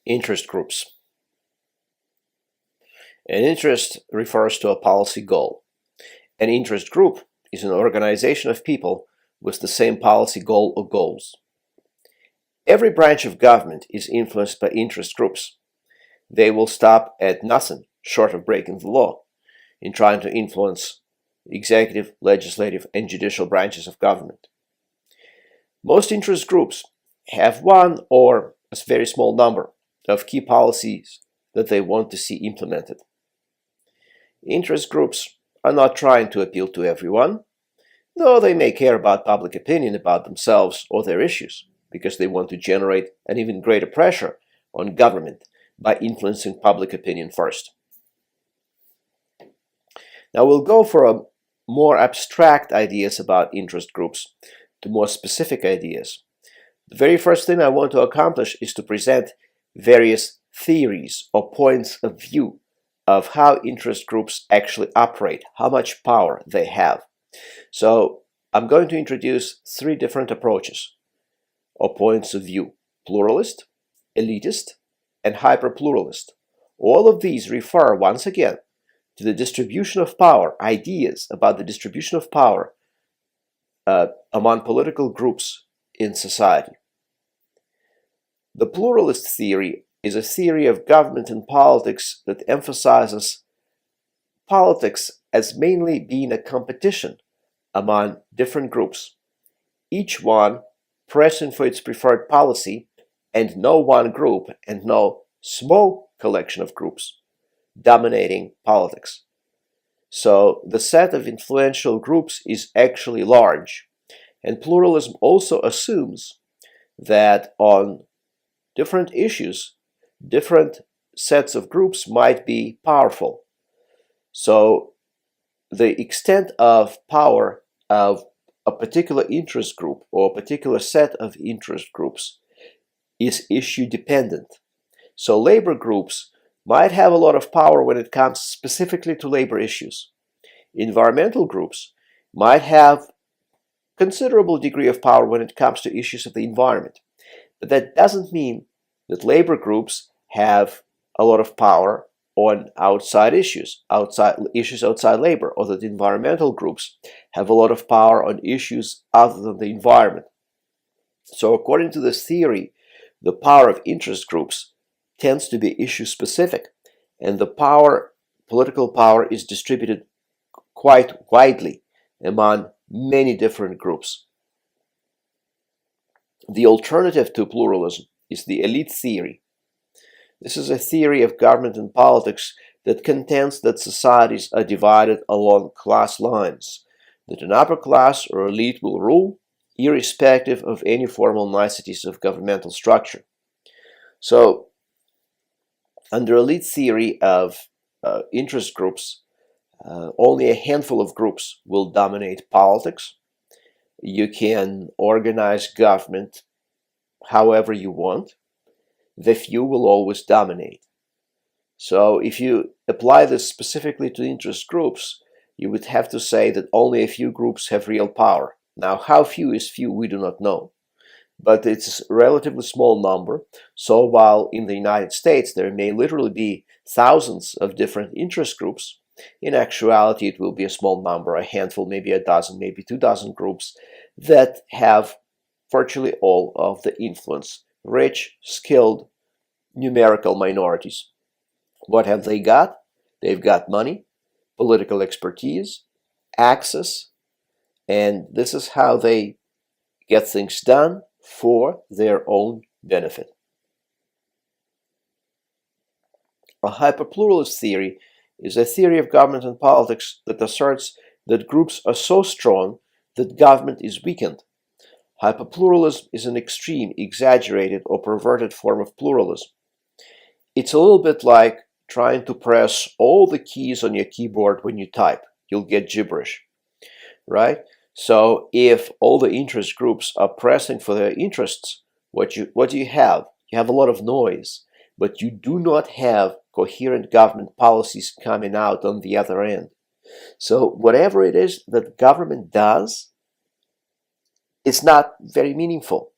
Interest groups. An interest refers to a policy goal. An interest group is an organization of people with the same policy goal or goals. Every branch of government is influenced by interest groups. They will stop at nothing short of breaking the law in trying to influence executive, legislative, and judicial branches of government. Most interest groups have one or a very small number of key policies that they want to see implemented. Interest groups are not trying to appeal to everyone, though they may care about public opinion about themselves or their issues, because they want to generate an even greater pressure on government by influencing public opinion first. Now we'll go from more abstract ideas about interest groups to more specific ideas. The very first thing I want to accomplish is to present various theories or points of view of how interest groups actually operate, how much power they have. So I'm going to introduce three different approaches or points of view: pluralist, elitist, and hyperpluralist. All of these refer once again to the distribution of power, ideas about the distribution of power among political groups in society. The pluralist theory is a theory of government and politics that emphasizes politics as mainly being a competition among different groups, each one pressing for its preferred policy, and no one group and no small collection of groups dominating politics. So the set of influential groups is actually large, and pluralism also assumes that on different issues, different sets of groups might be powerful. So the extent of power of a particular interest group or a particular set of interest groups is issue dependent. So labor groups might have a lot of power when it comes specifically to labor issues. Environmental groups might have considerable degree of power when it comes to issues of the environment. But that doesn't mean that labor groups have a lot of power on outside issues outside labor, or that environmental groups have a lot of power on issues other than the environment. So according to this theory, the power of interest groups tends to be issue specific, and the political power is distributed quite widely among many different groups. The alternative to pluralism is the elite theory. This is a theory of government and politics that contends that societies are divided along class lines, that an upper class or elite will rule irrespective of any formal niceties of governmental structure. So under elite theory of interest groups, only a handful of groups will dominate politics. You can organize government however you want. The few will always dominate. So if you apply this specifically to interest groups, you would have to say that only a few groups have real power. Now, how few is few, we do not know. But it's a relatively small number. So while in the United States there may literally be thousands of different interest groups, in actuality it will be a small number, a handful, maybe a dozen, maybe 2 dozen groups that have virtually all of the influence. Rich, skilled, numerical minorities. What have they got? They've got money, political expertise, access, and this is how they get things done for their own benefit. A hyperpluralist theory is a theory of government and politics that asserts that groups are so strong that government is weakened. Hyperpluralism is an extreme, exaggerated, or perverted form of pluralism. It's a little bit like trying to press all the keys on your keyboard when you type. You'll get gibberish, right? So if all the interest groups are pressing for their interests, what do you have? You have a lot of noise, but you do not have coherent government policies coming out on the other end. So whatever it is that government does, it's not very meaningful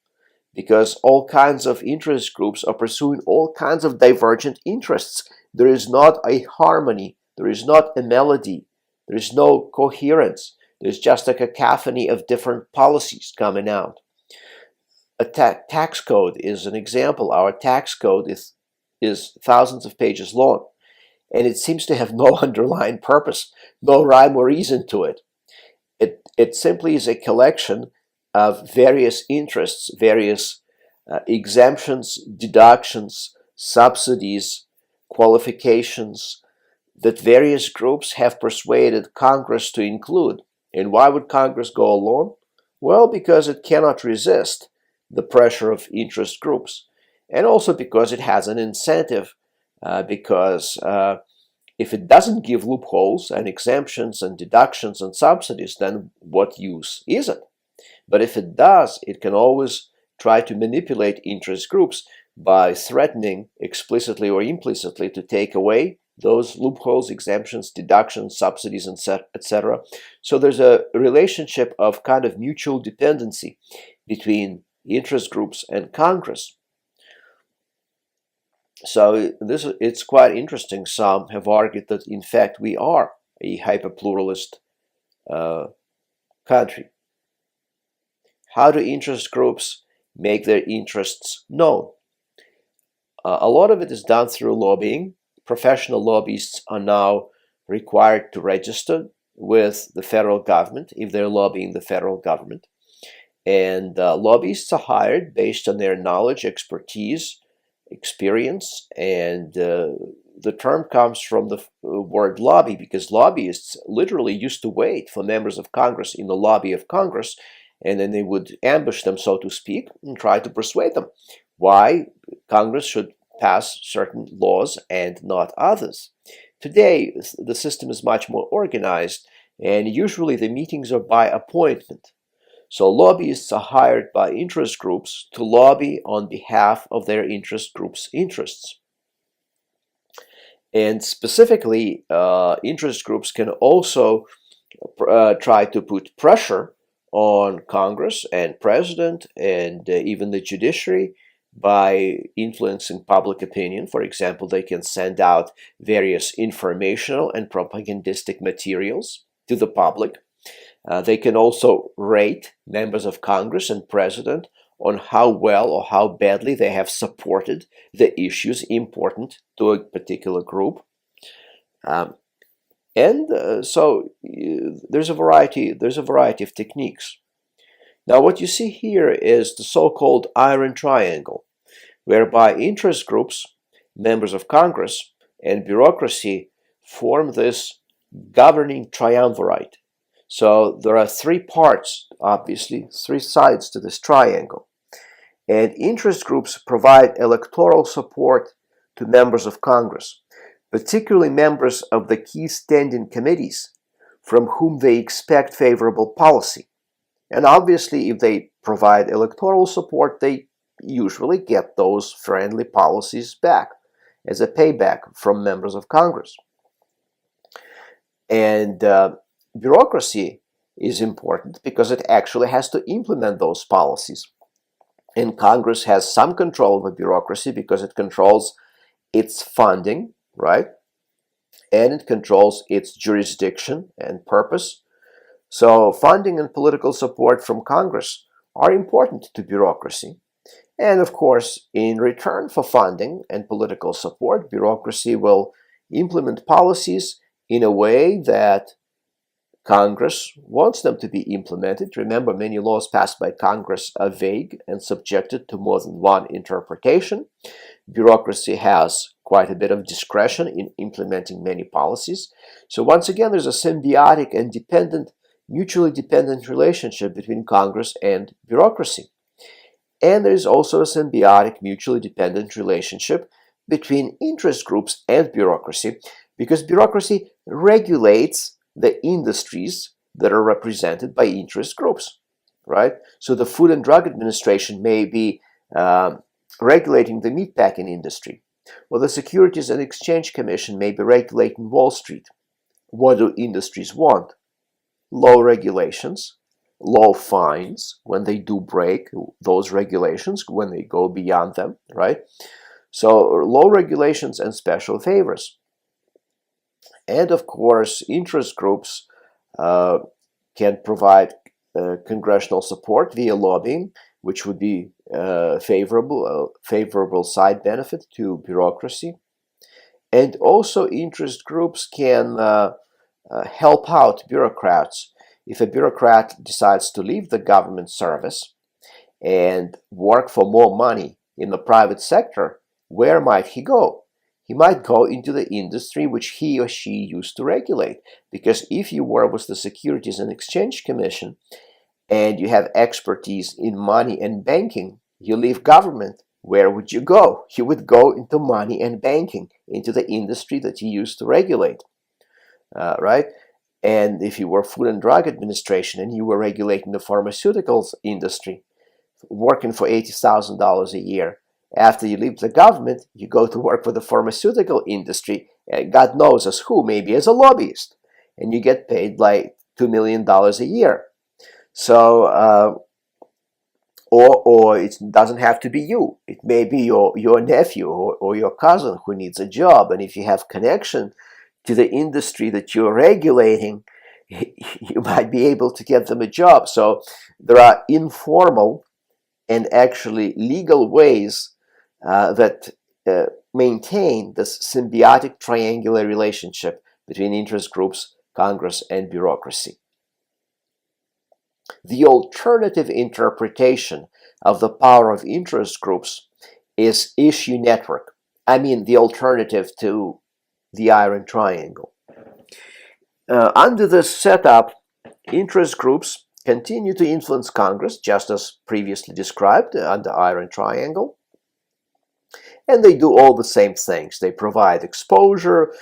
because all kinds of interest groups are pursuing all kinds of divergent interests. There is not a harmony, there is not a melody, there is no coherence. There's just a cacophony of different policies coming out. A tax code is an example. Our tax code is thousands of pages long, and it seems to have no underlying purpose, no rhyme or reason to it. It simply is a collection of various interests, various exemptions, deductions, subsidies, qualifications that various groups have persuaded Congress to include. And why would Congress go along? Well, because it cannot resist the pressure of interest groups, and also because it has an incentive, because if it doesn't give loopholes and exemptions and deductions and subsidies, then what use is it? But if it does, it can always try to manipulate interest groups by threatening explicitly or implicitly to take away those loopholes, exemptions, deductions, subsidies, etc. So there's a relationship of kind of mutual dependency between interest groups and Congress. So it's quite interesting. Some have argued that in fact we are a hyperpluralist country. How do interest groups make their interests known? A lot of it is done through lobbying. Professional lobbyists are now required to register with the federal government if they're lobbying the federal government. And lobbyists are hired based on their knowledge, expertise, experience, and the term comes from the word lobby, because lobbyists literally used to wait for members of Congress in the lobby of Congress, and then they would ambush them, so to speak, and try to persuade them why Congress should pass certain laws and not others. Today, the system is much more organized, and usually the meetings are by appointment. So lobbyists are hired by interest groups to lobby on behalf of their interest groups' interests. And specifically, interest groups can also try to put pressure on Congress and President and even the judiciary by influencing public opinion. For example, they can send out various informational and propagandistic materials to the public. They can also rate members of Congress and President on how well or how badly they have supported the issues important to a particular group. So there's a variety of techniques. Now, what you see here is the so-called Iron Triangle, whereby interest groups, members of Congress, and bureaucracy form this governing triumvirate. So there are three parts, obviously, three sides to this triangle. And interest groups provide electoral support to members of Congress, particularly members of the key standing committees from whom they expect favorable policy. And obviously, if they provide electoral support, they usually get those friendly policies back as a payback from members of Congress. And bureaucracy is important because it actually has to implement those policies. And Congress has some control over bureaucracy because it controls its funding, right? And it controls its jurisdiction and purpose. So funding and political support from Congress are important to bureaucracy. And of course, in return for funding and political support, bureaucracy will implement policies in a way that Congress wants them to be implemented. Remember, many laws passed by Congress are vague and subjected to more than one interpretation. Bureaucracy has quite a bit of discretion in implementing many policies. So once again, there's a symbiotic and mutually dependent relationship between Congress and bureaucracy. And there's also a symbiotic, mutually dependent relationship between interest groups and bureaucracy, because bureaucracy regulates the industries that are represented by interest groups, right? So the Food and Drug Administration may be regulating the meatpacking industry, or the Securities and Exchange Commission may be regulating Wall Street. What do industries want? Low regulations, low fines when they do break those regulations, when they go beyond them, right? So low regulations and special favors. And of course, interest groups can provide congressional support via lobbying, which would be favorable side benefit to bureaucracy. And also interest groups can help out bureaucrats. If a bureaucrat decides to leave the government service and work for more money in the private sector, where might he go? He might go into the industry which he or she used to regulate. Because if you work with the Securities and Exchange Commission and you have expertise in money and banking, you leave government, where would you go? You would go into money and banking, into the industry that you used to regulate, right? And if you were Food and Drug Administration and you were regulating the pharmaceuticals industry, working for $80,000 a year, after you leave the government, you go to work for the pharmaceutical industry, and God knows as who, maybe as a lobbyist, and you get paid like $2 million a year. So, or it doesn't have to be you. It may be your nephew or your cousin who needs a job, and if you have connection to the industry that you're regulating, you might be able to get them a job. So there are informal and actually legal ways that maintain this symbiotic triangular relationship between interest groups, Congress, and bureaucracy. The alternative interpretation of the power of interest groups is issue network. I mean, the alternative to the Iron Triangle. Under this setup, interest groups continue to influence Congress, just as previously described under Iron Triangle. And they do all the same things. They provide exposure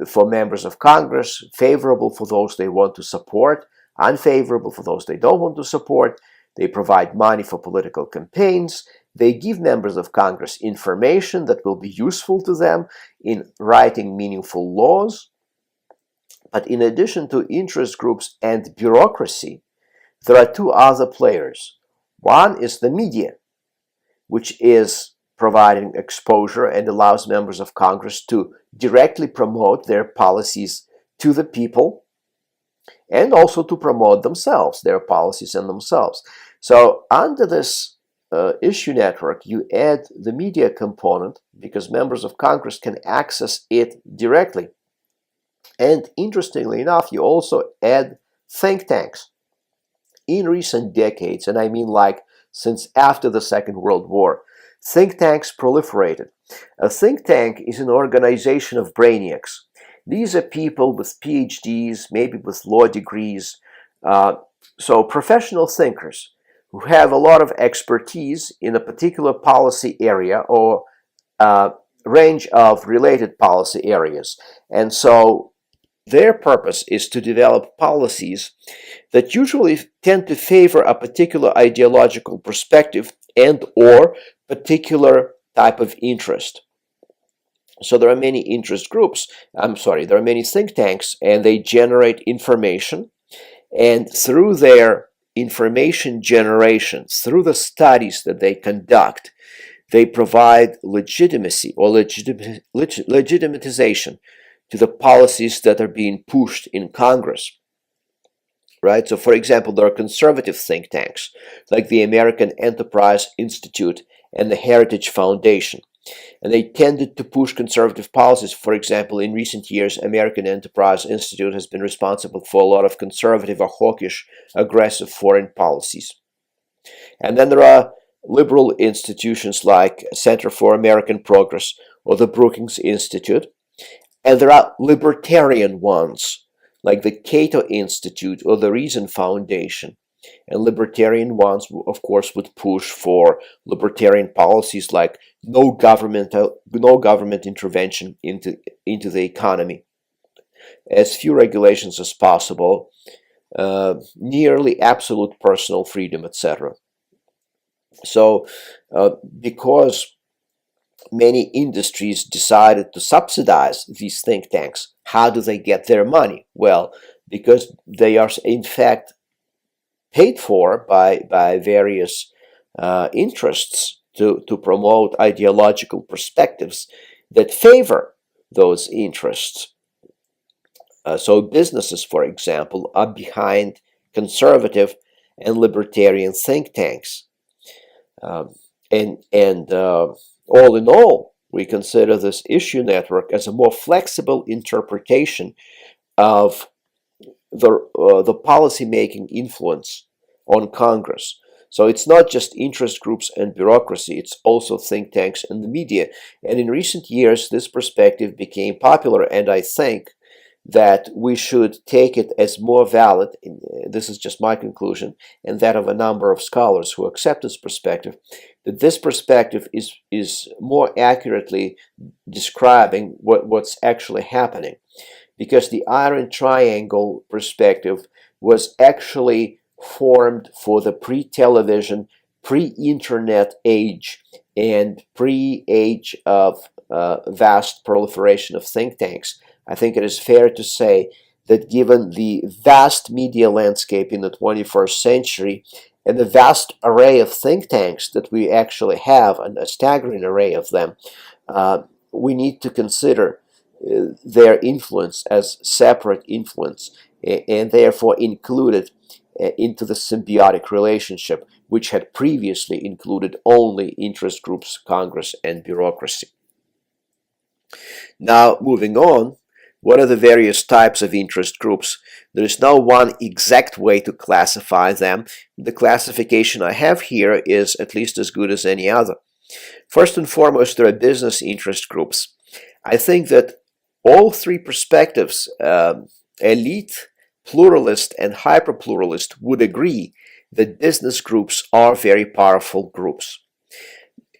for members of Congress, favorable for those they want to support, unfavorable for those they don't want to support. They provide money for political campaigns. They give members of Congress information that will be useful to them in writing meaningful laws. But in addition to interest groups and bureaucracy, there are two other players. One is the media, which is providing exposure and allows members of Congress to directly promote their policies to the people and also to promote themselves, their policies and themselves. So under this issue network, you add the media component because members of Congress can access it directly. And interestingly enough, you also add think tanks. In recent decades, and I mean like since after the Second World War, think tanks proliferated. A think tank is an organization of brainiacs. These are people with PhDs, maybe with law degrees, so professional thinkers who have a lot of expertise in a particular policy area or range of related policy areas. And so their purpose is to develop policies that usually tend to favor a particular ideological perspective and or particular type of interest. So there are many interest groups, there are many think tanks, and they generate information. And through their information generation, through the studies that they conduct, they provide legitimacy or legitimatization to the policies that are being pushed in Congress. Right? So, for example, there are conservative think tanks like the American Enterprise Institute and the Heritage Foundation. And they tended to push conservative policies. For example, in recent years, American Enterprise Institute has been responsible for a lot of conservative or hawkish, aggressive foreign policies. And then there are liberal institutions like Center for American Progress or the Brookings Institute. And there are libertarian ones like the Cato Institute or the Reason Foundation. And libertarian ones, of course, would push for libertarian policies like no government intervention into the economy, as few regulations as possible, nearly absolute personal freedom, etc. So, because many industries decided to subsidize these think tanks, how do they get their money? Well, because they are, in fact, paid for by various interests to promote ideological perspectives that favor those interests. So businesses, for example, are behind conservative and libertarian think tanks. And all in all, we consider this issue network as a more flexible interpretation of the policy-making influence on Congress. So it's not just interest groups and bureaucracy, it's also think tanks and the media. And in recent years, this perspective became popular, and I think that we should take it as more valid, this is just my conclusion, and that of a number of scholars who accept this perspective, that this perspective is more accurately describing what's actually happening. Because the Iron Triangle perspective was actually formed for the pre-television, pre-internet age, and pre-age of vast proliferation of think tanks. I think it is fair to say that given the vast media landscape in the 21st century and the vast array of think tanks that we actually have, and a staggering array of them, we need to consider their influence as separate influence and therefore included into the symbiotic relationship, which had previously included only interest groups, Congress, and bureaucracy. Now, moving on, what are the various types of interest groups? There is no one exact way to classify them. The classification I have here is at least as good as any other. First and foremost, there are business interest groups. I think that all three perspectives, elite, pluralist, and hyperpluralist, would agree that business groups are very powerful groups.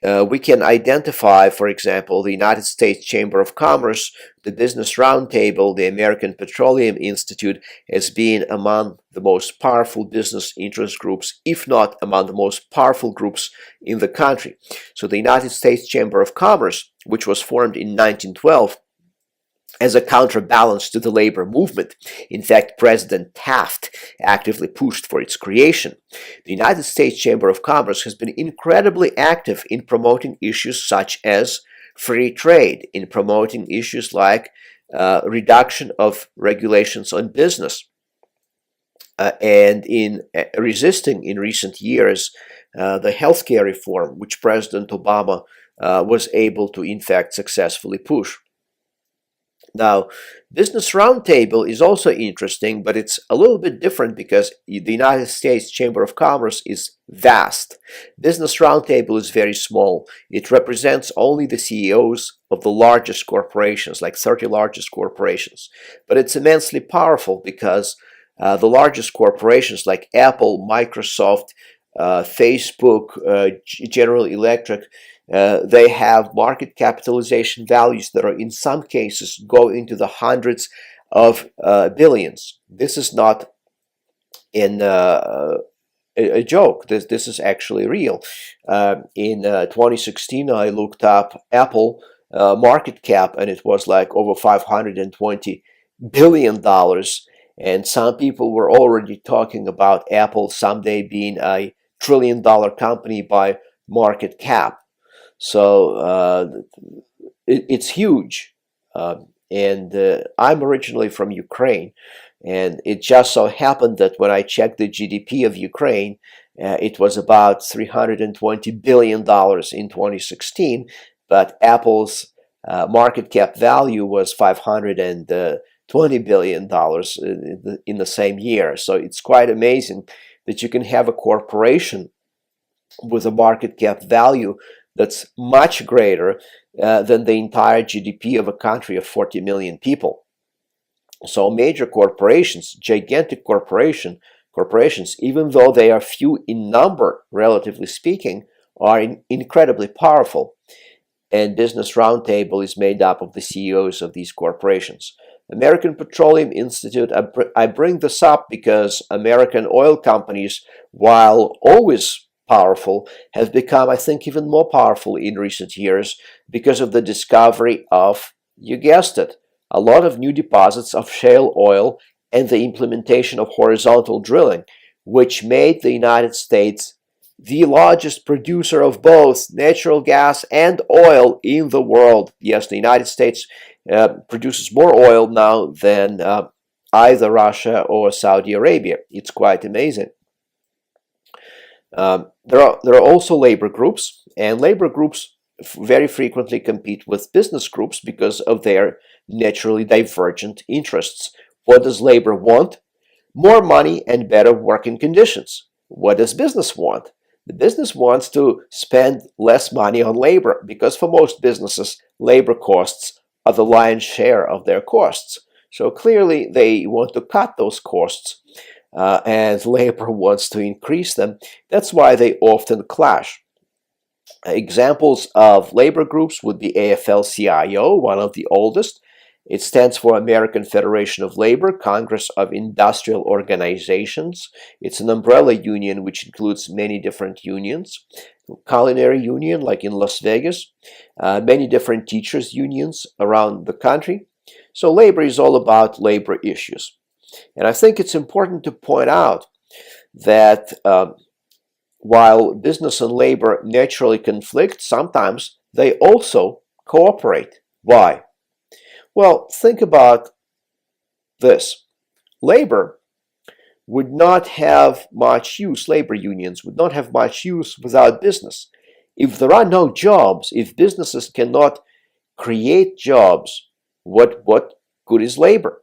We can identify, for example, the United States Chamber of Commerce, the Business Roundtable, the American Petroleum Institute as being among the most powerful business interest groups, if not among the most powerful groups in the country. So the United States Chamber of Commerce, which was formed in 1912, as a counterbalance to the labor movement. In fact, President Taft actively pushed for its creation. The United States Chamber of Commerce has been incredibly active in promoting issues such as free trade, in promoting issues like reduction of regulations on business, and in resisting in recent years the healthcare reform, which President Obama was able to, in fact, successfully push. Now, Business Roundtable is also interesting, but it's a little bit different because the United States Chamber of Commerce is vast. Business Roundtable is very small. It represents only the CEOs of the largest corporations, like 30 largest corporations. But it's immensely powerful because the largest corporations like Apple, Microsoft, Facebook, General Electric, they have market capitalization values that are in some cases go into the hundreds of billions. This is not a joke. This is actually real. In 2016, I looked up Apple market cap, and it was like over $520 billion. And some people were already talking about Apple someday being a trillion-dollar company by market cap. So it's huge. And I'm originally from Ukraine, and it just so happened that when I checked the GDP of Ukraine, it was about $320 billion in 2016, but Apple's market cap value was $520 billion in the same year. So it's quite amazing that you can have a corporation with a market cap value that's much greater than the entire GDP of a country of 40 million people. So major corporations, gigantic corporations, even though they are few in number, relatively speaking, are incredibly powerful. And Business Roundtable is made up of the CEOs of these corporations. American Petroleum Institute, I bring this up because American oil companies, while always powerful, have become, I think, even more powerful in recent years because of the discovery of, you guessed it, a lot of new deposits of shale oil and the implementation of horizontal drilling, which made the United States the largest producer of both natural gas and oil in the world. Yes, the United States produces more oil now than either Russia or Saudi Arabia. It's quite amazing. There are also labor groups, and labor groups very frequently compete with business groups because of their naturally divergent interests. What does labor want? More money and better working conditions. What does business want? The business wants to spend less money on labor because for most businesses, labor costs are the lion's share of their costs. So clearly they want to cut those costs and labor wants to increase them. That's why they often clash. Examples of labor groups would be AFL-CIO, one of the oldest. It stands for American Federation of Labor, Congress of Industrial Organizations. It's an umbrella union which includes many different unions. Culinary union, like in Las Vegas. Many different teachers' unions around the country. So labor is all about labor issues. And I think it's important to point out that while business and labor naturally conflict, sometimes they also cooperate. Why? Well, think about this. Labor would not have much use, labor unions would not have much use without business. If there are no jobs, if businesses cannot create jobs, what good is labor?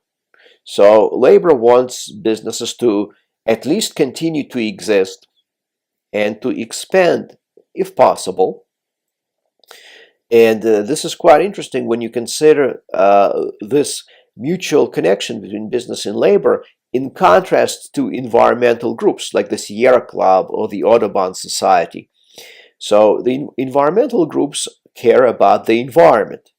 So labor wants businesses to at least continue to exist and to expand if possible. And this is quite interesting when you consider this mutual connection between business and labor in contrast to environmental groups like the Sierra Club or the Audubon Society. So the environmental groups care about the environment.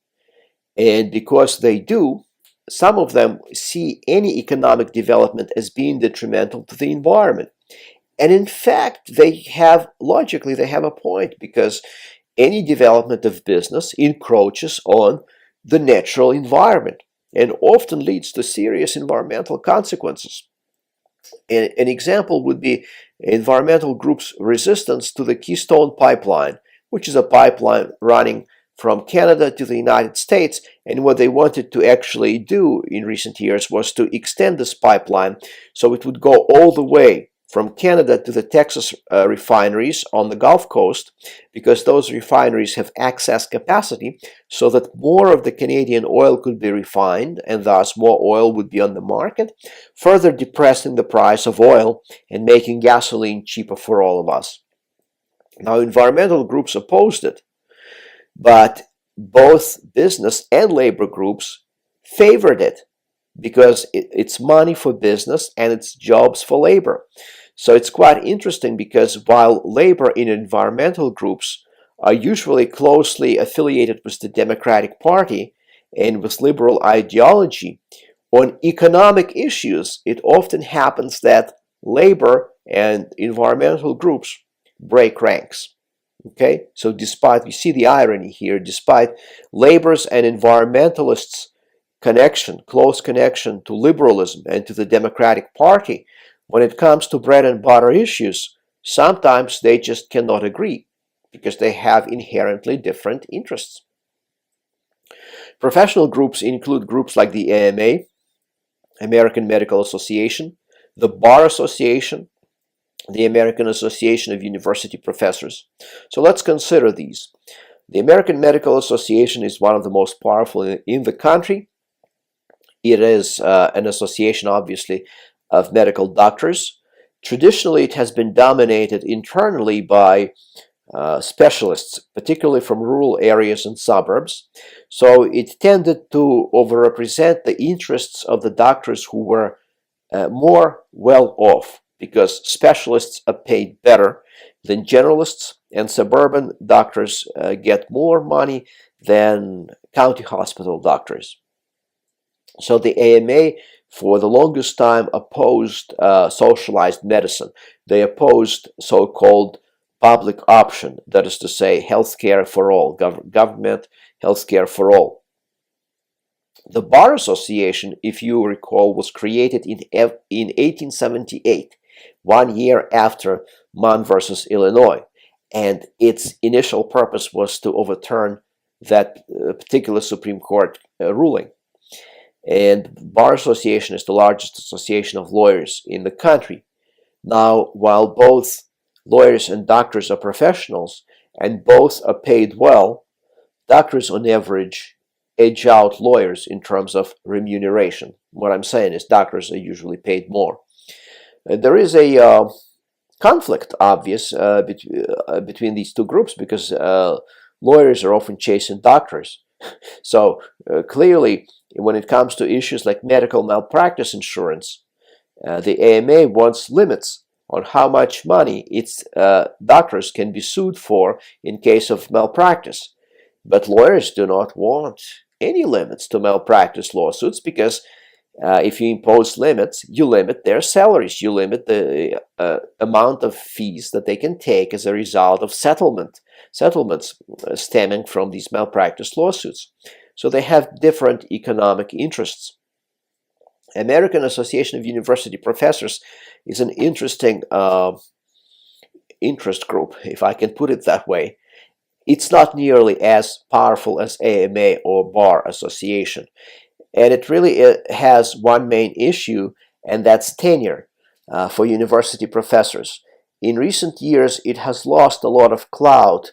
And because they do, some of them see any economic development as being detrimental to the environment. And in fact, logically, they have a point, because any development of business encroaches on the natural environment and often leads to serious environmental consequences. An example would be environmental groups' resistance to the Keystone Pipeline, which is a pipeline running from Canada to the United States. And what they wanted to actually do in recent years was to extend this pipeline so it would go all the way from Canada to the Texas refineries on the Gulf Coast, because those refineries have excess capacity so that more of the Canadian oil could be refined and thus more oil would be on the market, further depressing the price of oil and making gasoline cheaper for all of us. Now, environmental groups opposed it, but both business and labor groups favored it because it's money for business and it's jobs for labor. So it's quite interesting, because while labor in environmental groups are usually closely affiliated with the Democratic Party and with liberal ideology, on economic issues, it often happens that labor and environmental groups break ranks. Okay, so you see the irony here, despite labor's and environmentalists' close connection to liberalism and to the Democratic Party, when it comes to bread and butter issues, sometimes they just cannot agree because they have inherently different interests. Professional groups include groups like the AMA, American Medical Association, the Bar Association, the American Association of University Professors. So let's consider these. The American Medical Association is one of the most powerful in the country. It is an association, obviously, of medical doctors. Traditionally, it has been dominated internally by specialists, particularly from rural areas and suburbs. So it tended to overrepresent the interests of the doctors who were more well off, because specialists are paid better than generalists, and suburban doctors get more money than county hospital doctors. So the AMA, for the longest time, opposed socialized medicine. They opposed so-called public option, that is to say, healthcare for all, government healthcare for all. The Bar Association, if you recall, was created in 1878 1 year after Mann versus Illinois, and its initial purpose was to overturn that particular Supreme Court ruling. And Bar Association is the largest association of lawyers in the country. Now, while both lawyers and doctors are professionals and both are paid well, doctors on average edge out lawyers in terms of remuneration. What I'm saying is doctors are usually paid more. There is a conflict, obvious, between these two groups because lawyers are often chasing doctors. So clearly, when it comes to issues like medical malpractice insurance, the AMA wants limits on how much money its doctors can be sued for in case of malpractice. But lawyers do not want any limits to malpractice lawsuits because if you impose limits, you limit their salaries, you limit the amount of fees that they can take as a result of settlements stemming from these malpractice lawsuits. So they have different economic interests. American Association of University Professors is an interesting interest group, if I can put it that way. It's not nearly as powerful as AMA or Bar Association. And it really has one main issue, and that's tenure for university professors. In recent years, it has lost a lot of clout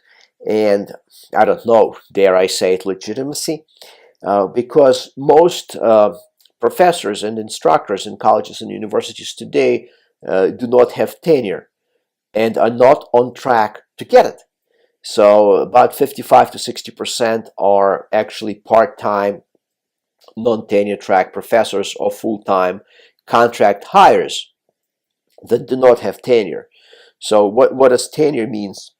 and, I don't know, dare I say it, legitimacy, because most professors and instructors in colleges and universities today do not have tenure and are not on track to get it. So about 55 to 60% are actually part-time, non-tenure track professors or full-time contract hires that do not have tenure. So what does tenure means?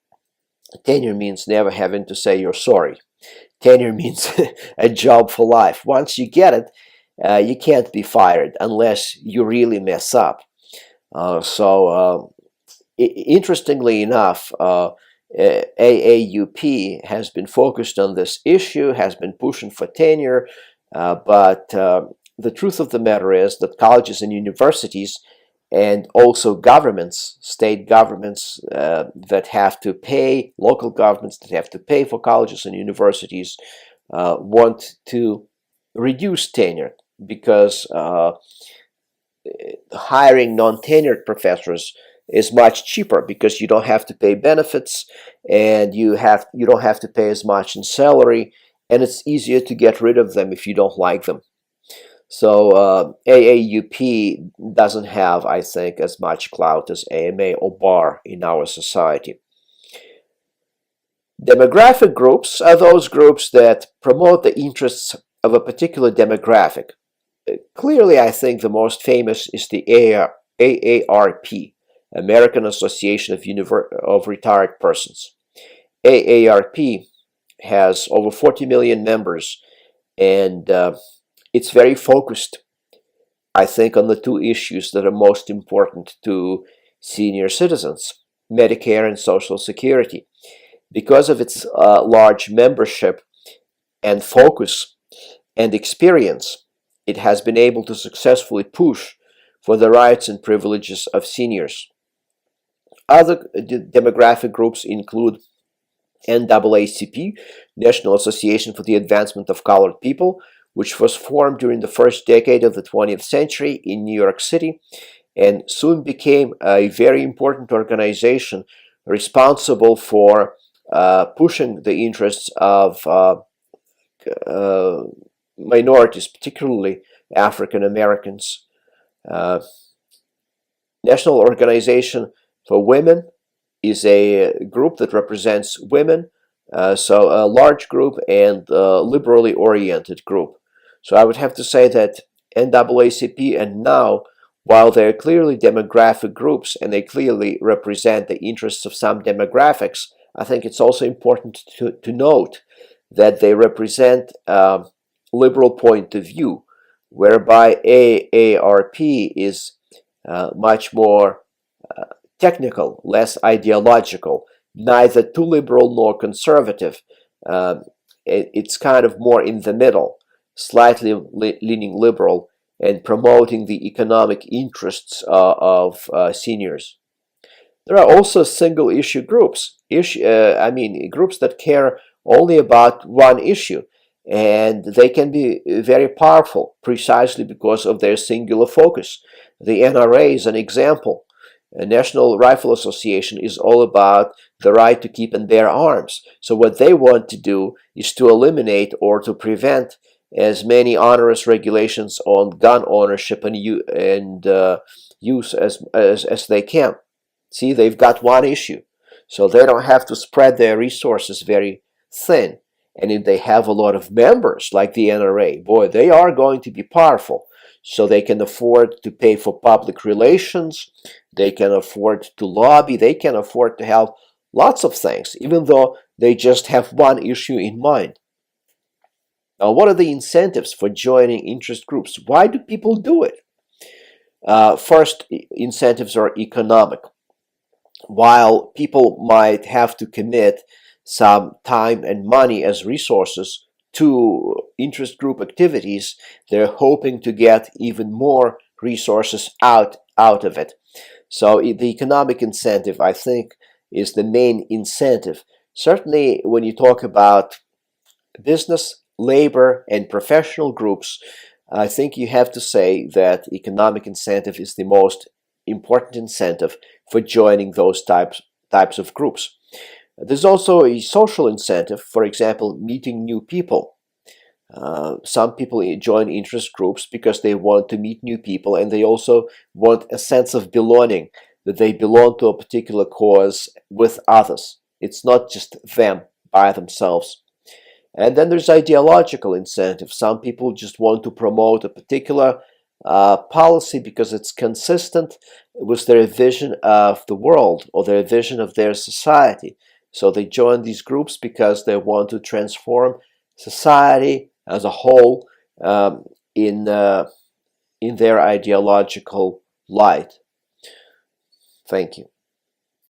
Tenure means never having to say you're sorry. Tenure means a job for life. Once you get it, you can't be fired unless you really mess up. Interestingly enough, AAUP has been focused on this issue, has been pushing for tenure, but the truth of the matter is that colleges and universities and also governments, state governments that have to pay, local governments that have to pay for colleges and universities want to reduce tenure because hiring non-tenured professors is much cheaper because you don't have to pay benefits and you don't have to pay as much in salary, and it's easier to get rid of them if you don't like them. So AAUP doesn't have, I think, as much clout as AMA or Bar in our society. Demographic groups are those groups that promote the interests of a particular demographic. Clearly, I think the most famous is the AARP, American Association of Retired Persons. AARP has over 40 million members, and it's very focused, I think, on the two issues that are most important to senior citizens, Medicare and Social Security. Because of its large membership and focus and experience, it has been able to successfully push for the rights and privileges of seniors. Other demographic groups include NAACP, National Association for the Advancement of Colored People, which was formed during the first decade of the 20th century in New York City and soon became a very important organization responsible for pushing the interests of minorities, particularly African Americans. National Organization for Women is a group that represents women, so a large group and a liberally oriented group. So I would have to say that NAACP and NOW, while they're clearly demographic groups and they clearly represent the interests of some demographics, I think it's also important to note that they represent a liberal point of view, whereby AARP is much more technical, less ideological, neither too liberal nor conservative. It's kind of more in the middle, slightly leaning liberal and promoting the economic interests of seniors. There are also single issue groups, groups that care only about one issue, and they can be very powerful precisely because of their singular focus. The NRA is an example. The National Rifle Association is all about the right to keep and bear arms. So what they want to do is to eliminate or to prevent as many onerous regulations on gun ownership and use as they can. See, they've got one issue, so they don't have to spread their resources very thin. And if they have a lot of members like the NRA, boy, they are going to be powerful. So they can afford to pay for public relations, they can afford to lobby, they can afford to have lots of things, even though they just have one issue in mind. Now, what are the incentives for joining interest groups? Why do people do it? First, incentives are economic. While people might have to commit some time and money as resources to interest group activities, they're hoping to get even more resources out of it. So the economic incentive, I think, is the main incentive. Certainly, when you talk about business, labor, and professional groups, I think you have to say that economic incentive is the most important incentive for joining those types of groups. There's also a social incentive, for example, meeting new people. Some people join interest groups because they want to meet new people, and they also want a sense of belonging, that they belong to a particular cause with others. It's not just them by themselves. And then there's ideological incentive. Some people just want to promote a particular policy because it's consistent with their vision of the world or their vision of their society. So they join these groups because they want to transform society as a whole in their ideological light. Thank you.